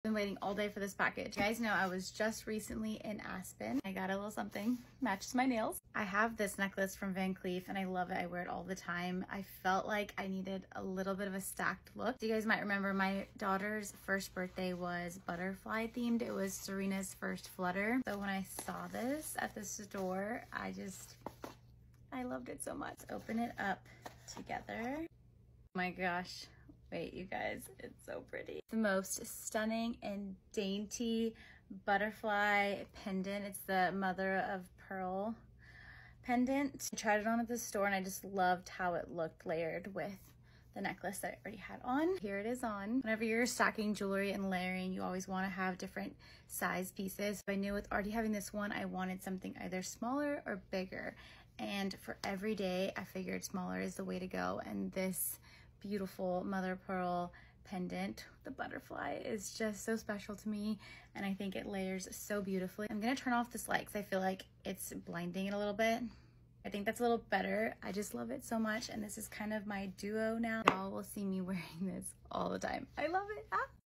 Been waiting all day for this package. You guys know I was just recently in Aspen. I got a little something, matches my nails. I have this necklace from Van Cleef and I love it. I wear it all the time. I felt like I needed a little bit of a stacked look. You guys might remember my daughter's first birthday was butterfly themed. It was Serena's first flutter. So when I saw this at the store, I loved it so much. Let's open it up together. Oh my gosh. Wait, you guys, it's so pretty. The most stunning and dainty butterfly pendant. It's the mother of pearl pendant. I tried it on at the store and I just loved how it looked layered with the necklace that I already had on. Here it is on. Whenever you're stacking jewelry and layering, you always want to have different size pieces. I knew with already having this one, I wanted something either smaller or bigger. And for every day, I figured smaller is the way to go. And this beautiful mother of pearl pendant, the butterfly, is just so special to me, and I think it layers so beautifully. I'm gonna turn off this light because I feel like it's blinding it a little bit. I think that's a little better. I just love it so much, and this is kind of my duo now. Y'all will see me wearing this all the time. I love it. Ah.